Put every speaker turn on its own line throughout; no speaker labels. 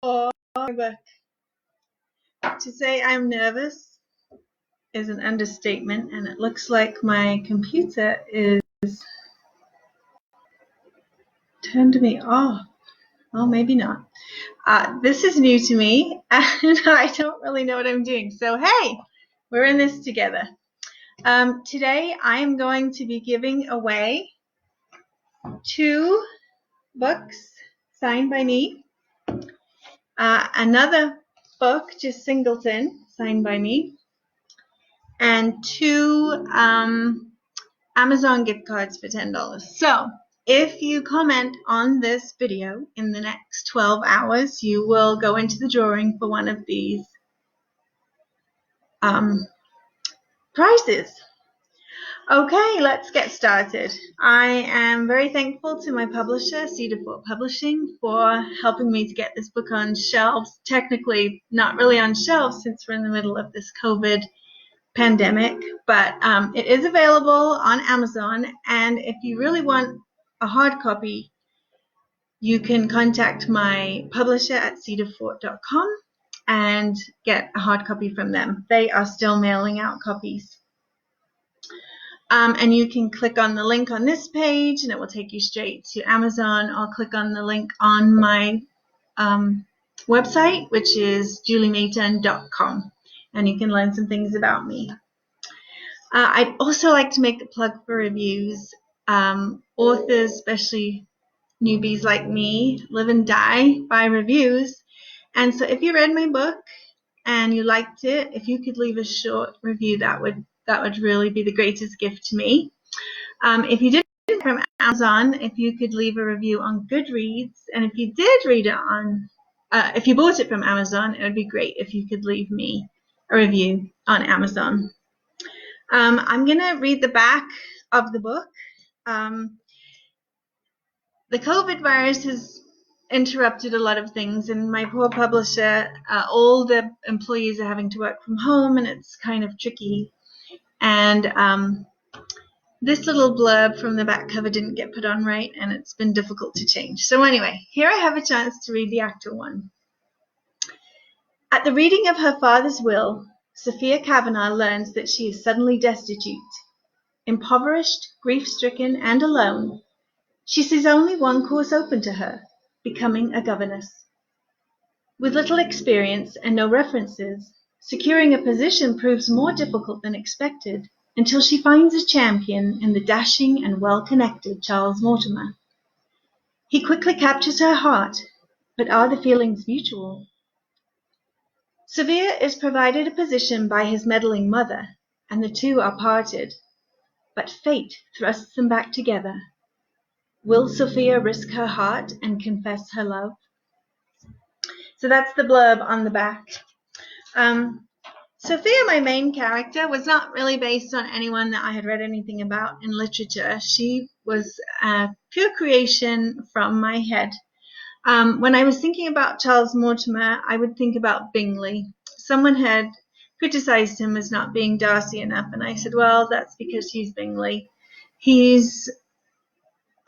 Oh, but to say I'm nervous is an understatement, and it looks like my computer is turned me off. Oh, maybe not. This is new to me, and I don't really know what I'm doing. So, hey, we're in this together. Today, I am going to be giving away 2 books signed by me, another book, just Singleton, signed by me, and 2 Amazon gift cards for $10. So if you comment on this video in the next 12 hours, you will go into the drawing for one of these prizes. Okay, let's get started. I am very thankful to my publisher, Cedar Fort Publishing, for helping me to get this book on shelves. Technically, not really on shelves since we're in the middle of this COVID pandemic, but it is available on Amazon, and if you really want a hard copy, you can contact my publisher at cedarfort.com and get a hard copy from them. They are still mailing out copies. And you can click on the link on this page and it will take you straight to Amazon, or click on the link on my website, which is juliematern.com, and you can learn some things about me. I'd also like to make a plug for reviews. Authors, especially newbies like me, live and die by reviews. And so if you read my book and you liked it, if you could leave a short review, that would really be the greatest gift to me. If you did it from Amazon, if you could leave a review on Goodreads, and if you did read it on, if you bought it from Amazon, it would be great if you could leave me a review on Amazon. I'm going to read the back of the book. The COVID virus has interrupted a lot of things, and my poor publisher, all the employees are having to work from home, and it's kind of tricky. And this little blurb from the back cover didn't get put on right, and it's been difficult to change. So anyway, here I have a chance to read the actual one. At the reading of her father's will, Sophia Kavanagh learns that she is suddenly destitute. Impoverished, grief-stricken, and alone, she sees only one course open to her: becoming a governess. With little experience and no references, securing a position proves more difficult than expected, until she finds a champion in the dashing and well-connected Charles Mortimer. He quickly captures her heart, but are the feelings mutual? Sophia is provided a position by his meddling mother, and the 2 are parted. But fate thrusts them back together. Will Sophia risk her heart and confess her love? So that's the blurb on the back. Sophia, my main character, was not really based on anyone that I had read anything about in literature. She was a pure creation from my head. When I was thinking about Charles Mortimer, I would think about Bingley. Someone had criticized him as not being Darcy enough, and I said, well, that's because he's Bingley. He's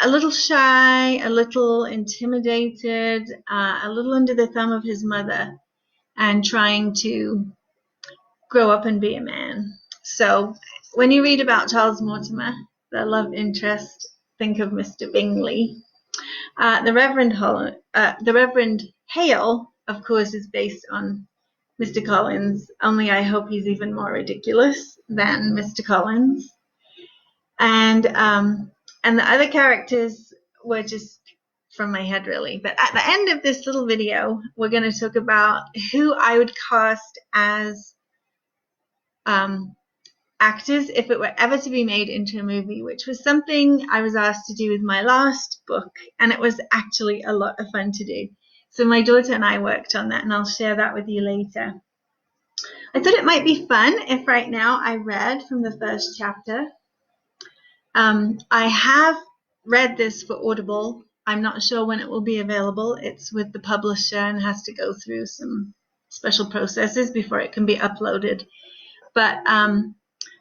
a little shy, a little intimidated, a little under the thumb of his mother, and trying to grow up and be a man. So when you read about Charles Mortimer, the love interest, think of Mr. Bingley. The Reverend Hale, of course, is based on Mr. Collins, only I hope he's even more ridiculous than Mr. Collins. And the other characters were just from my head, really. But at the end of this little video, we're going to talk about who I would cast as actors if it were ever to be made into a movie, which was something I was asked to do with my last book, and it was actually a lot of fun to do. So my daughter and I worked on that, and I'll share that with you later. I thought it might be fun if right now I read from the first chapter. I have read this for Audible. I'm not sure when it will be available. It's with the publisher and has to go through some special processes before it can be uploaded. But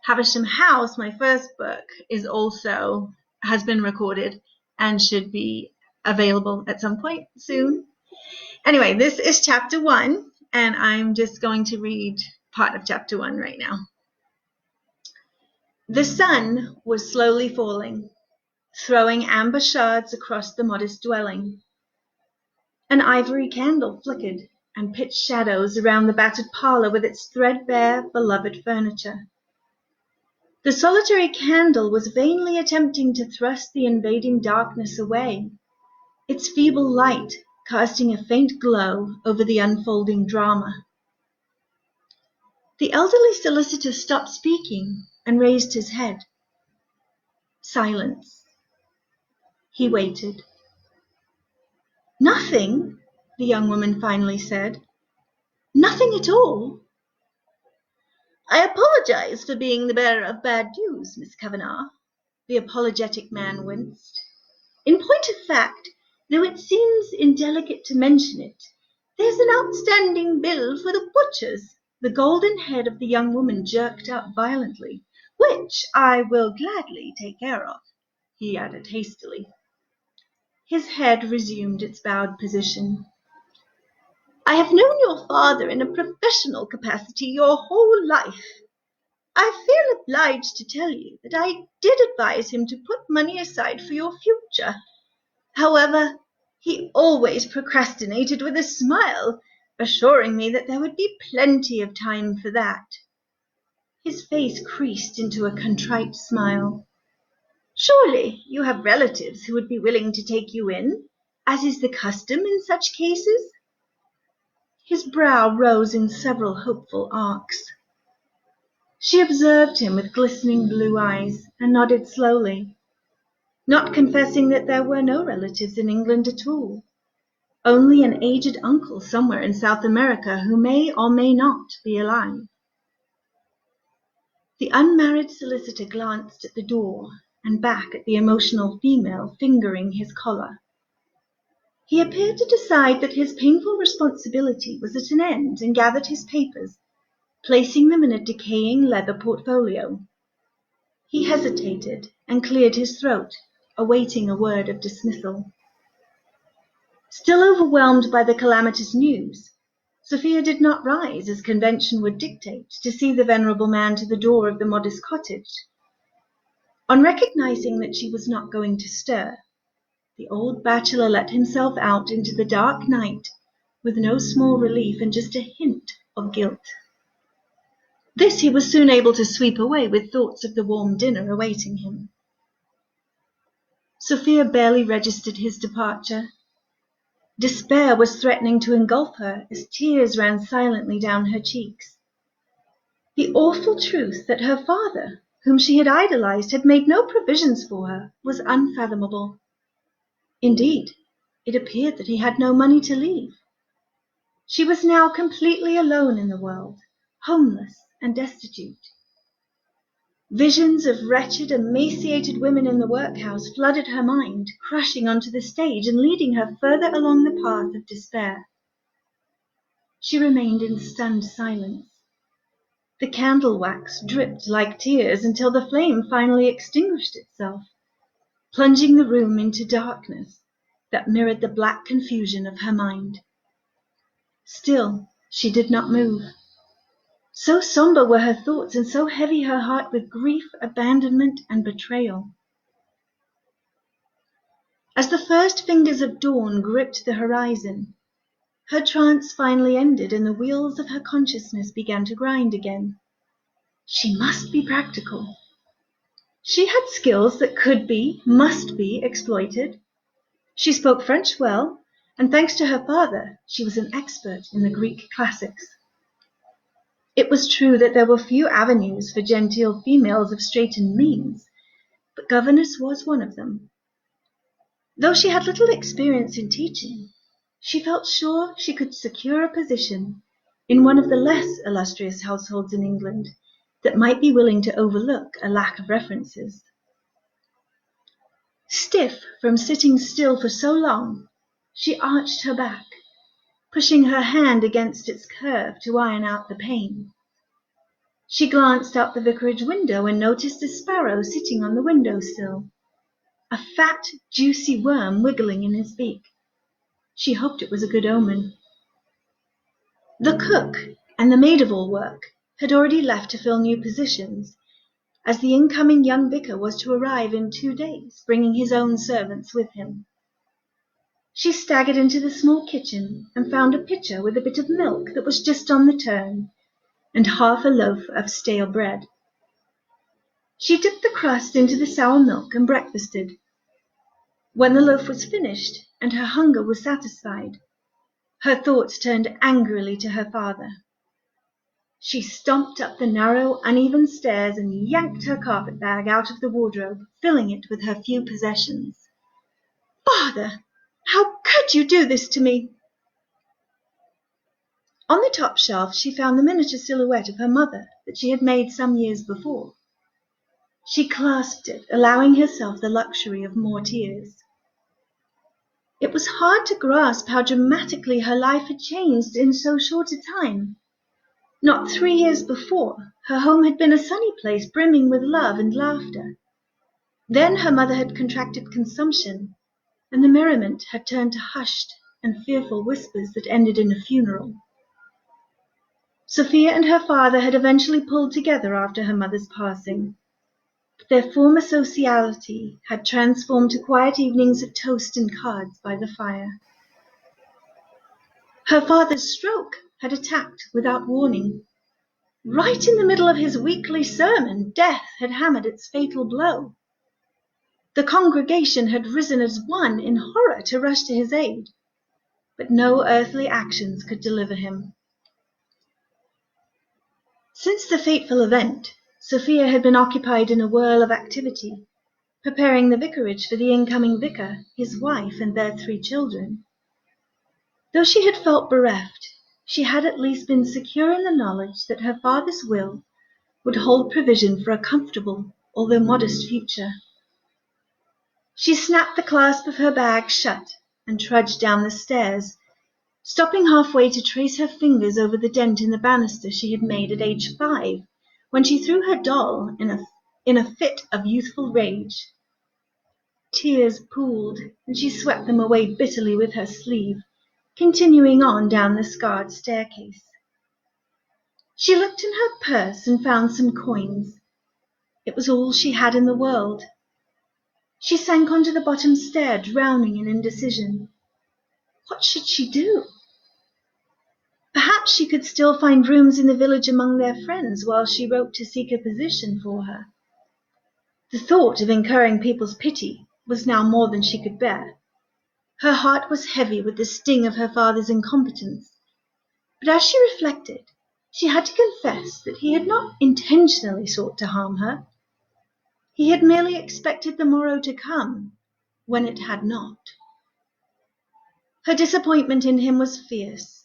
Havisham House, my first book, has been recorded and should be available at some point soon. Anyway, this is chapter 1, and I'm just going to read part of chapter 1 right now. The sun was slowly falling, throwing amber shards across the modest dwelling. An ivory candle flickered and pitched shadows around the battered parlor with its threadbare, beloved furniture. The solitary candle was vainly attempting to thrust the invading darkness away, its feeble light casting a faint glow over the unfolding drama. The elderly solicitor stopped speaking and raised his head. Silence. He waited. "Nothing?" the young woman finally said. "Nothing at all?" "I apologize for being the bearer of bad news, Miss Kavanagh." The apologetic man winced. "In point of fact, though it seems indelicate to mention it, there's an outstanding bill for the butchers." The golden head of the young woman jerked up violently. "Which I will gladly take care of," he added hastily. His head resumed its bowed position. "I have known your father in a professional capacity your whole life. I feel obliged to tell you that I did advise him to put money aside for your future. However, he always procrastinated with a smile, assuring me that there would be plenty of time for that." His face creased into a contrite smile. "Surely you have relatives who would be willing to take you in, as is the custom in such cases?" His brow rose in several hopeful arcs. She observed him with glistening blue eyes and nodded slowly, not confessing that there were no relatives in England at all, only an aged uncle somewhere in South America who may or may not be alive. The unmarried solicitor glanced at the door and back at the emotional female fingering his collar. He appeared to decide that his painful responsibility was at an end and gathered his papers, placing them in a decaying leather portfolio. He hesitated and cleared his throat, awaiting a word of dismissal. Still overwhelmed by the calamitous news, Sophia did not rise as convention would dictate to see the venerable man to the door of the modest cottage. On recognizing that she was not going to stir, the old bachelor let himself out into the dark night with no small relief and just a hint of guilt. This he was soon able to sweep away with thoughts of the warm dinner awaiting him. Sophia barely registered his departure. Despair was threatening to engulf her as tears ran silently down her cheeks. The awful truth that her father, whom she had idolized, had made no provisions for her was unfathomable. Indeed, it appeared that he had no money to leave. She was now completely alone in the world, homeless and destitute. Visions of wretched, emaciated women in the workhouse flooded her mind, crushing onto the stage and leading her further along the path of despair. She remained in stunned silence. The candle wax dripped like tears until the flame finally extinguished itself, plunging the room into darkness that mirrored the black confusion of her mind. Still, she did not move. So somber were her thoughts and so heavy her heart with grief, abandonment, and betrayal. As the first fingers of dawn gripped the horizon, her trance finally ended and the wheels of her consciousness began to grind again. She must be practical. She had skills that could be, must be exploited. She spoke French well, and thanks to her father, she was an expert in the Greek classics. It was true that there were few avenues for genteel females of straitened means, but Governess was one of them. Though she had little experience in teaching, she felt sure she could secure a position in one of the less illustrious households in England that might be willing to overlook a lack of references. Stiff from sitting still for so long, she arched her back, pushing her hand against its curve to iron out the pain. She glanced out the vicarage window and noticed a sparrow sitting on the window sill, a fat, juicy worm wiggling in his beak. She hoped it was a good omen. The cook and the maid-of-all-work had already left to fill new positions, as the incoming young vicar was to arrive in 2 days, bringing his own servants with him. She staggered into the small kitchen and found a pitcher with a bit of milk that was just on the turn, and half a loaf of stale bread. She dipped the crust into the sour milk and breakfasted. When the loaf was finished and her hunger was satisfied, her thoughts turned angrily to her father. She stomped up the narrow, uneven stairs and yanked her carpet-bag out of the wardrobe, filling it with her few possessions. "Father, how could you do this to me?" On the top shelf she found the miniature silhouette of her mother that she had made some years before. She clasped it, allowing herself the luxury of more tears. It was hard to grasp how dramatically her life had changed in so short a time. Not 3 years before, her home had been a sunny place brimming with love and laughter. Then her mother had contracted consumption, and the merriment had turned to hushed and fearful whispers that ended in a funeral. Sophia and her father had eventually pulled together after her mother's passing. Their former sociality had transformed to quiet evenings of toast and cards by the fire. Her father's stroke had attacked without warning. Right in the middle of his weekly sermon, death had hammered its fatal blow. The congregation had risen as one in horror to rush to his aid, but no earthly actions could deliver him. Since the fateful event, Sophia had been occupied in a whirl of activity, preparing the vicarage for the incoming vicar, his wife, and their 3 children. Though she had felt bereft, she had at least been secure in the knowledge that her father's will would hold provision for a comfortable, although modest future. She snapped the clasp of her bag shut and trudged down the stairs, stopping halfway to trace her fingers over the dent in the banister she had made at age 5, when she threw her doll in a fit of youthful rage. Tears pooled, and she swept them away bitterly with her sleeve, continuing on down the scarred staircase. She looked in her purse and found some coins. It was all she had in the world. She sank onto the bottom stair, drowning in indecision. What should she do? Perhaps she could still find rooms in the village among their friends while she wrote to seek a position for her. The thought of incurring people's pity was now more than she could bear. Her heart was heavy with the sting of her father's incompetence, but as she reflected, she had to confess that he had not intentionally sought to harm her. He had merely expected the morrow to come, when it had not. Her disappointment in him was fierce,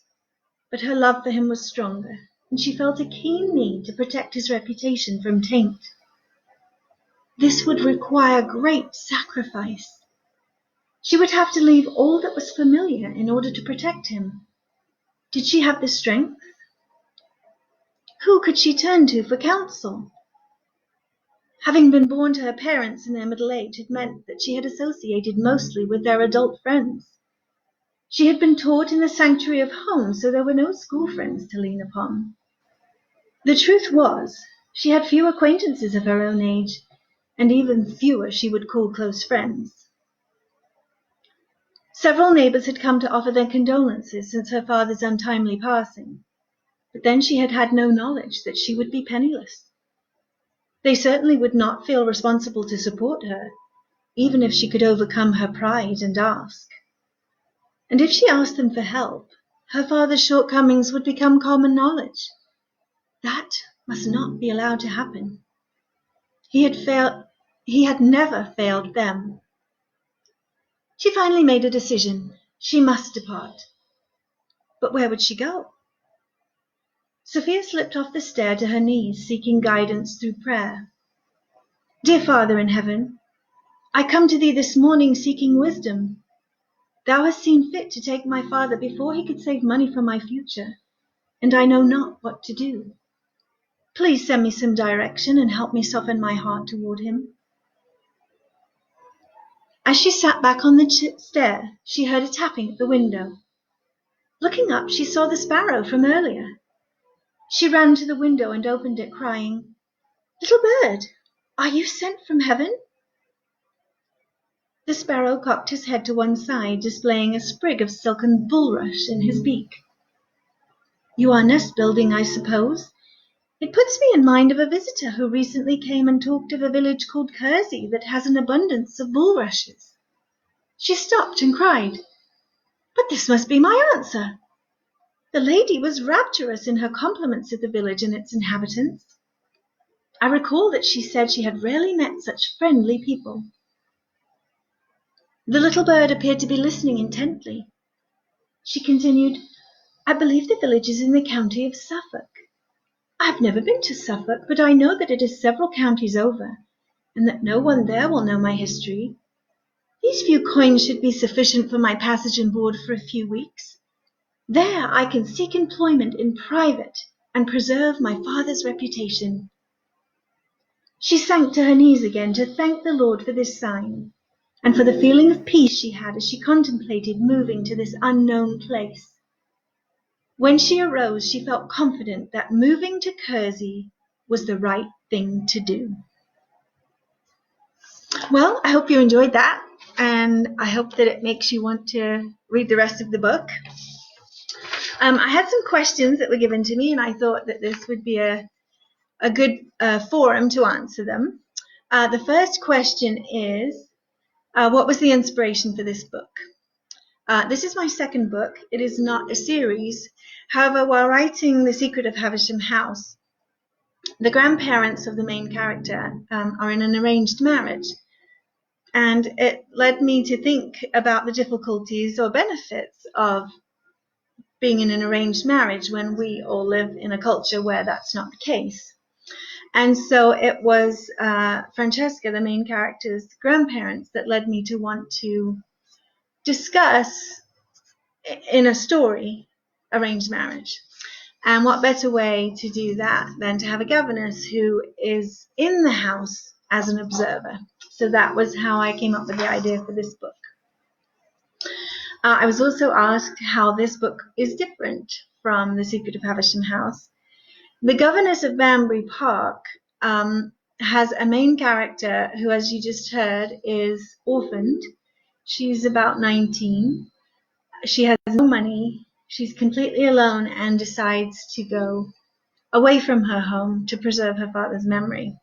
but her love for him was stronger, and she felt a keen need to protect his reputation from taint. This would require great sacrifice. She would have to leave all that was familiar in order to protect him. Did she have the strength? Who could she turn to for counsel? Having been born to her parents in their middle age had meant that she had associated mostly with their adult friends. She had been taught in the sanctuary of home, so there were no school friends to lean upon. The truth was, she had few acquaintances of her own age, and even fewer she would call close friends. Several neighbors had come to offer their condolences since her father's untimely passing, but then she had had no knowledge that she would be penniless. They certainly would not feel responsible to support her, even if she could overcome her pride and ask. And if she asked them for help, her father's shortcomings would become common knowledge. That must not be allowed to happen. He had never failed them. She finally made a decision. She must depart. But where would she go? Sophia slipped off the stair to her knees, seeking guidance through prayer. Dear Father in heaven, I come to thee this morning seeking wisdom. Thou hast seen fit to take my father before he could save money for my future, and I know not what to do. Please send me some direction and help me soften my heart toward him. As she sat back on the stair, she heard a tapping at the window. Looking up, she saw the sparrow from earlier. She ran to the window and opened it, crying, "Little bird, are you sent from heaven?" The sparrow cocked his head to one side, displaying a sprig of silken bulrush in his beak. "You are nest building, I suppose? It puts me in mind of a visitor who recently came and talked of a village called Kersey that has an abundance of bulrushes." She stopped and cried, "But this must be my answer." The lady was rapturous in her compliments of the village and its inhabitants. I recall that she said she had rarely met such friendly people. The little bird appeared to be listening intently. She continued, "I believe the village is in the county of Suffolk. I have never been to Suffolk, but I know that it is several counties over, and that no one there will know my history. These few coins should be sufficient for my passage and board for a few weeks. There I can seek employment in private and preserve my father's reputation." She sank to her knees again to thank the Lord for this sign, and for the feeling of peace she had as she contemplated moving to this unknown place. When she arose, she felt confident that moving to Kersey was the right thing to do. Well, I hope you enjoyed that, and I hope that it makes you want to read the rest of the book. I had some questions that were given to me, and I thought that this would be a good forum to answer them. The first question is, what was the inspiration for this book? This is my second book. It is not a series. However, while writing The Secret of Havisham House, the grandparents of the main character are in an arranged marriage. And it led me to think about the difficulties or benefits of being in an arranged marriage when we all live in a culture where that's not the case. And so it was Francesca, the main character's grandparents, that led me to want to discuss in a story arranged marriage. And what better way to do that than to have a governess who is in the house as an observer. So that was how I came up with the idea for this book. I was also asked how this book is different from The Secret of Havisham House. The Governess of Banbury Park has a main character who, as you just heard, is orphaned. She's about 19. She has no money. She's completely alone and decides to go away from her home to preserve her father's memory.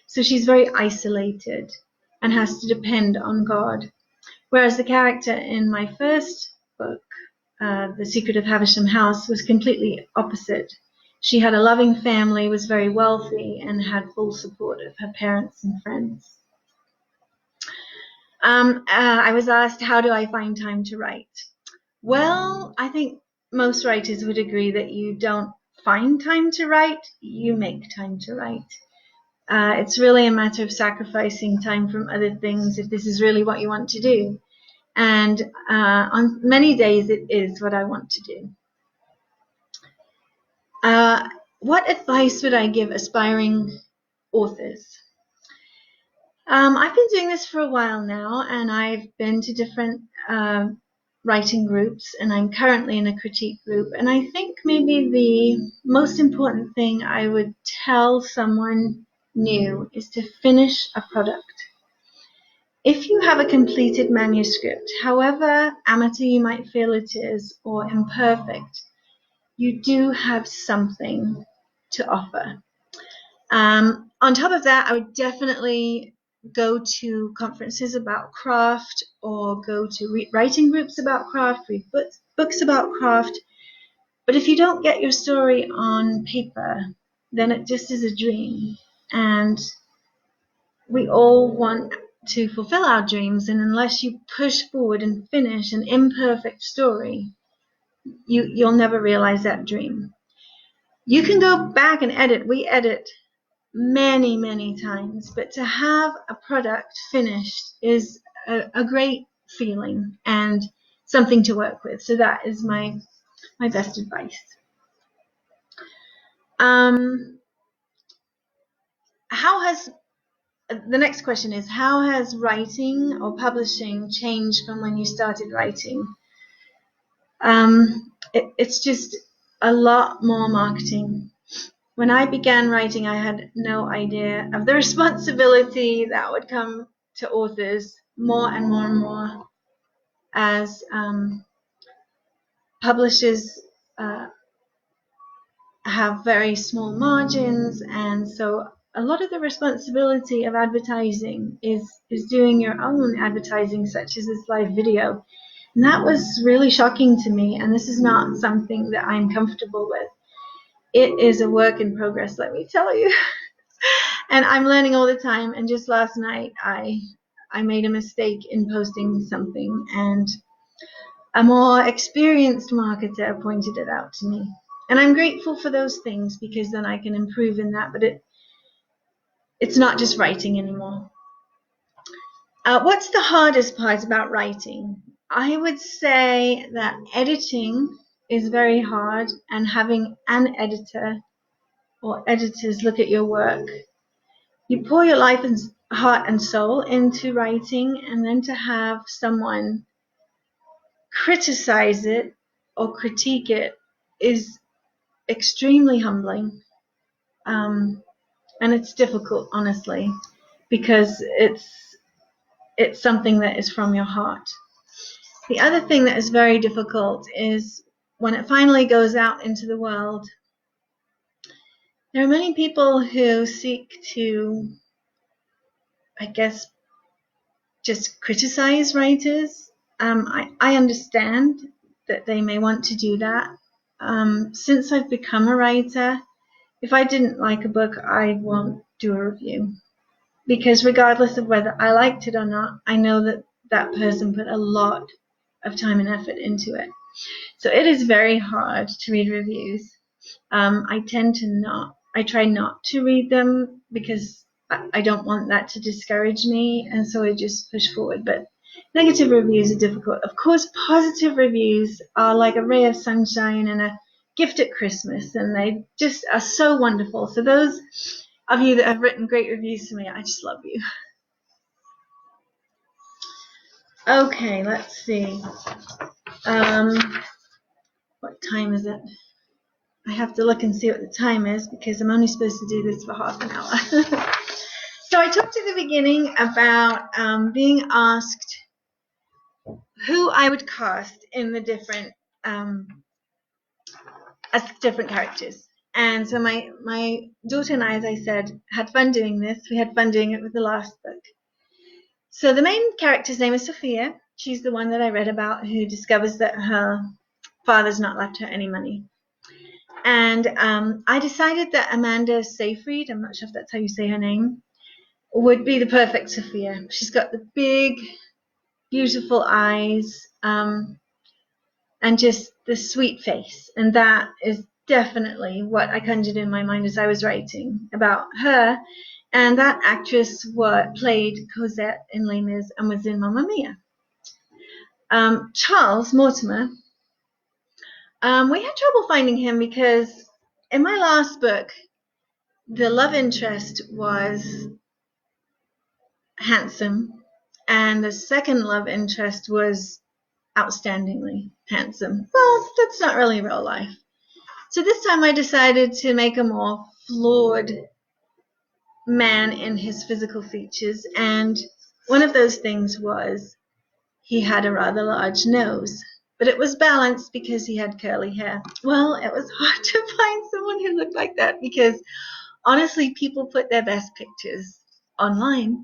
So she's very isolated and has to depend on God. Whereas the character in my first book, The Secret of Havisham House, was completely opposite. She had a loving family, was very wealthy, and had full support of her parents and friends. I was asked, how do I find time to write? Well, I think most writers would agree that you don't find time to write, you make time to write. It's really a matter of sacrificing time from other things if this is really what you want to do. And on many days, it is what I want to do. What advice would I give aspiring authors? I've been doing this for a while now, and I've been to different writing groups, and I'm currently in a critique group. And I think maybe the most important thing I would tell someone new is to finish a product. If you have a completed manuscript, however amateur you might feel it is or imperfect, you do have something to offer. On top of that, I would definitely go to conferences about craft or go to writing groups about craft, read books about craft. But if you don't get your story on paper, then it just is a dream. And we all want to fulfill our dreams, and unless you push forward and finish an imperfect story, you'll never realize that dream. You can go back and edit. We edit many, many times, but to have a product finished is a great feeling and something to work with. So that is my best advice. How has the next question is, how has writing or publishing changed from when you started writing? It's just a lot more marketing. When I began writing, I had no idea of the responsibility that would come to authors more and more and more as publishers have very small margins, and so a lot of the responsibility of advertising is doing your own advertising, such as this live video. And that was really shocking to me, and this is not something that I'm comfortable with. It is a work in progress, let me tell you. And I'm learning all the time, and just last night I made a mistake in posting something, and a more experienced marketer pointed it out to me. And I'm grateful for those things, because then I can improve in that, but it's not just writing anymore. What's the hardest part about writing? I would say that editing is very hard, and having an editor or editors look at your work. You pour your life and heart and soul into writing, and then to have someone criticize it or critique it is extremely humbling. And it's difficult, honestly, because it's something that is from your heart. The other thing that is very difficult is when it finally goes out into the world. There are many people who seek to, I guess, just criticize writers. I understand that they may want to do that. Since I've become a writer, if I didn't like a book, I won't do a review. Because regardless of whether I liked it or not, I know that that person put a lot of time and effort into it. So it is very hard to read reviews. I try not to read them, because I don't want that to discourage me, and so I just push forward. But negative reviews are difficult. Of course, positive reviews are like a ray of sunshine and a gift at Christmas, and they just are so wonderful. So those of you that have written great reviews for me, I just love you. Okay, let's see. What time is it? I have to look and see what the time is, because I'm only supposed to do this for half an hour. So I talked at the beginning about being asked who I would cast in the different as different characters. And so my daughter and I, as I said, had fun doing this. We had fun doing it with the last book. So the main character's name is Sophia. She's the one that I read about, who discovers that her father's not left her any money. And I decided that Amanda Seyfried, I'm not sure if that's how you say her name, would be the perfect Sophia. She's got the big, beautiful eyes, and just the sweet face. And that is definitely what I conjured in my mind as I was writing about her. And that actress played Cosette in Les Mis and was in Mamma Mia. Charles Mortimer, we had trouble finding him, because in my last book, the love interest was handsome, and the second love interest was outstandingly handsome. Well, that's not really real life. So this time I decided to make a more flawed man in his physical features, and one of those things was he had a rather large nose, but it was balanced because he had curly hair. Well, it was hard to find someone who looked like that, because honestly, people put their best pictures online.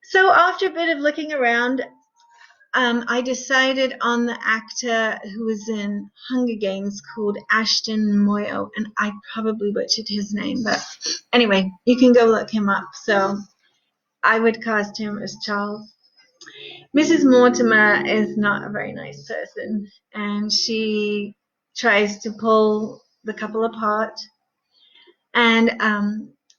So after a bit of looking around, I decided on the actor who was in Hunger Games called Ashton Moyo, and I probably butchered his name, but anyway, you can go look him up. So I would cast him as Charles. Mrs. Mortimer is not a very nice person, and she tries to pull the couple apart. And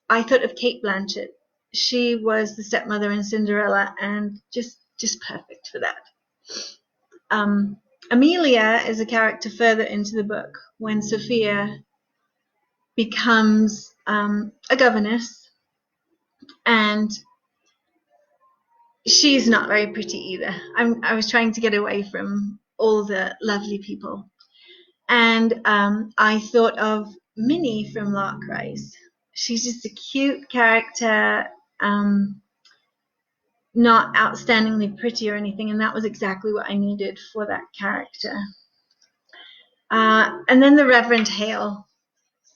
I thought of Kate Blanchett. She was the stepmother in Cinderella, and just perfect for that. Amelia is a character further into the book, when Sophia becomes a governess, And she's not very pretty either. I was trying to get away from all the lovely people. And I thought of Minnie from Lark Rise. She's just a cute character, not outstandingly pretty or anything, and that was exactly what I needed for that character. And then the Reverend Hale.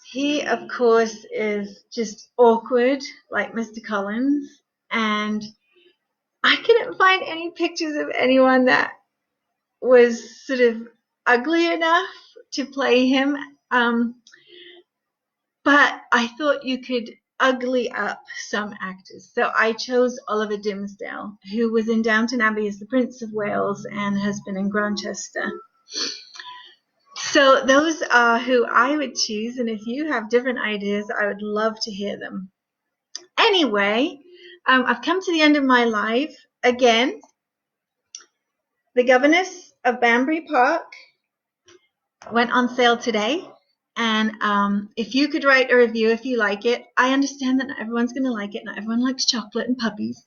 He, of course, is just awkward, like Mr. Collins, and I couldn't find any pictures of anyone that was sort of ugly enough to play him. But I thought you could ugly up some actors. So I chose Oliver Dimsdale, who was in Downton Abbey as the Prince of Wales and has been in Grantchester. So those are who I would choose, and if you have different ideas, I would love to hear them. Anyway, I've come to the end of my live. Again, The Governess of Banbury Park went on sale today. And if you could write a review if you like it, I understand that not everyone's going to like it. Not everyone likes chocolate and puppies.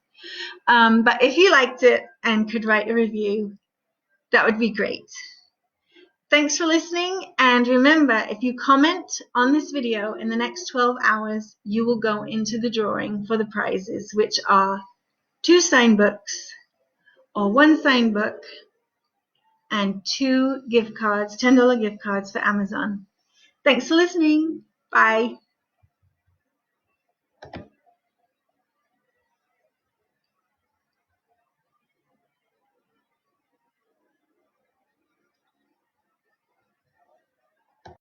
But if you liked it and could write a review, that would be great. Thanks for listening. And remember, if you comment on this video in the next 12 hours, you will go into the drawing for the prizes, which are 2 signed books or 1 signed book and 2 gift cards, $10 gift cards for Amazon. Thanks for listening. Bye.